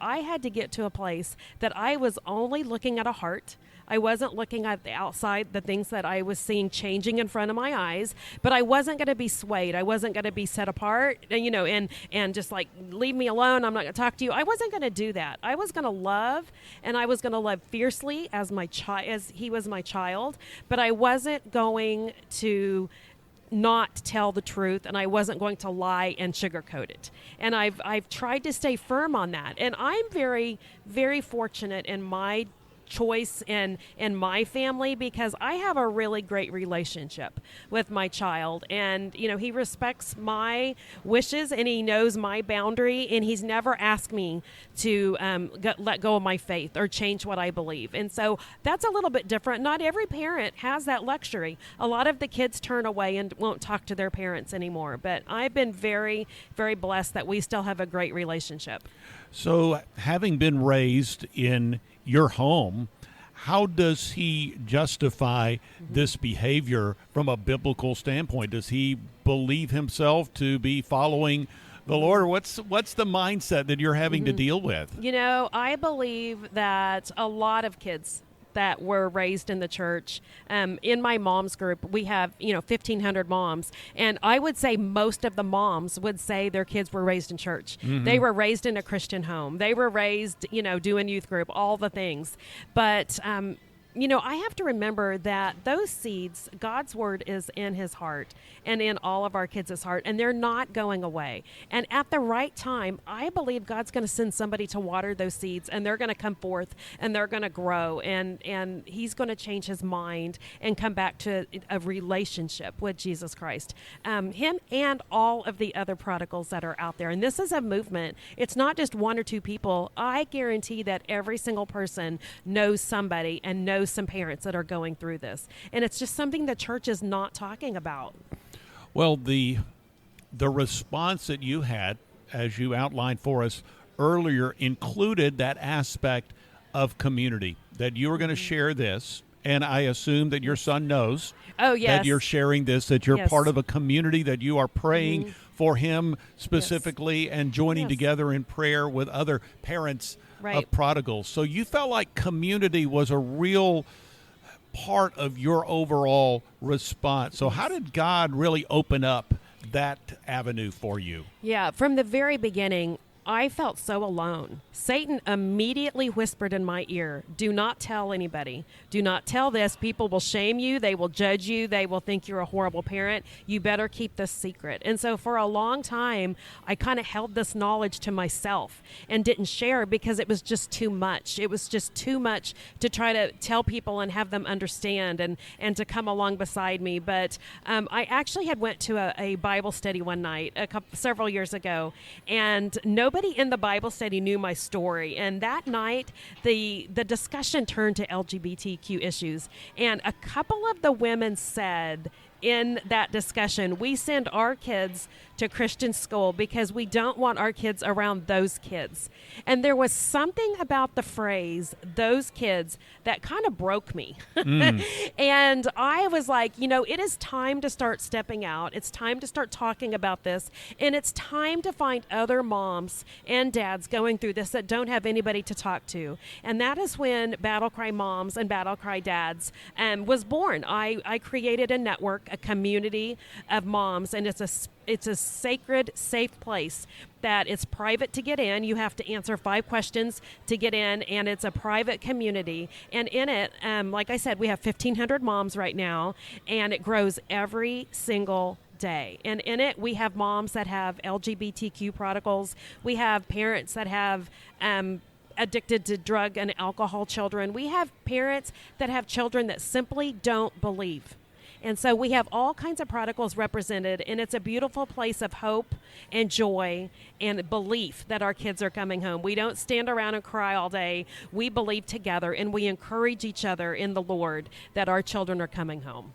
I had to get to a place that I was only looking at a heart. I wasn't looking at the outside, the things that I was seeing changing in front of my eyes, but I wasn't going to be swayed. I wasn't going to be set apart, and just like, leave me alone. I'm not going to talk to you. I wasn't going to do that. I was going to love, and I was going to love fiercely as he was my child, but I wasn't going to not tell the truth, and I wasn't going to lie and sugarcoat it. And I've tried to stay firm on that. And I'm very, very fortunate in my choice in my family, because I have a really great relationship with my child, and he respects my wishes and he knows my boundary, and he's never asked me to let go of my faith or change what I believe. And so that's a little bit different. Not every parent has that luxury. A lot of the kids turn away and won't talk to their parents anymore, but I've been very, very blessed that we still have a great relationship. So having been raised in your home, how does he justify this behavior from a biblical standpoint? Does he believe himself to be following the Lord? What's the mindset that you're having to deal with? I believe that a lot of kids that were raised in the church. In my mom's group, we have, 1,500 moms. And I would say most of the moms would say their kids were raised in church. Mm-hmm. They were raised in a Christian home. They were raised, doing youth group, all the things. But, I have to remember that those seeds, God's word is in his heart and in all of our kids' heart, and they're not going away. And at the right time, I believe God's going to send somebody to water those seeds, and they're going to come forth and they're going to grow, and he's going to change his mind and come back to a relationship with Jesus Christ. Him and all of the other prodigals that are out there. And this is a movement. It's not just one or two people. I guarantee that every single person knows somebody and knows some parents that are going through this. And it's just something the church is not talking about. Well, the response that you had, as you outlined for us earlier, included that aspect of community, that you were going to share this. And I assume that your son knows that you're sharing this, that you're part of a community, that you are praying for him specifically and joining together in prayer with other parents of prodigals. So you felt like community was a real part of your overall response. So how did God really open up that avenue for you? Yeah, from the very beginning, I felt so alone. Satan immediately whispered in my ear, do not tell anybody. Do not tell this. People will shame you. They will judge you. They will think you're a horrible parent. You better keep this secret. And so for a long time, I kind of held this knowledge to myself and didn't share because it was just too much. It was just too much to try to tell people and have them understand and to come along beside me. But I actually had went to a Bible study one night several years ago, and nobody in the Bible study knew my story. And that night, the discussion turned to LGBTQ issues. And a couple of the women said in that discussion, we send our kids to Christian school because we don't want our kids around those kids. And there was something about the phrase, those kids, that kind of broke me. And I was like, it is time to start stepping out. It's time to start talking about this. And it's time to find other moms and dads going through this that don't have anybody to talk to. And that is when Battle Cry Moms and Battle Cry Dads was born. I created a network, a community of moms, and it's a sacred, safe place that it's private to get in. You have to answer 5 questions to get in, and it's a private community. And in it, like I said, we have 1,500 moms right now, and it grows every single day. And in it, we have moms that have LGBTQ prodigals. We have parents that have addicted to drug and alcohol children. We have parents that have children that simply don't believe. And so we have all kinds of prodigals represented, and it's a beautiful place of hope and joy and belief that our kids are coming home. We don't stand around and cry all day. We believe together, and we encourage each other in the Lord that our children are coming home.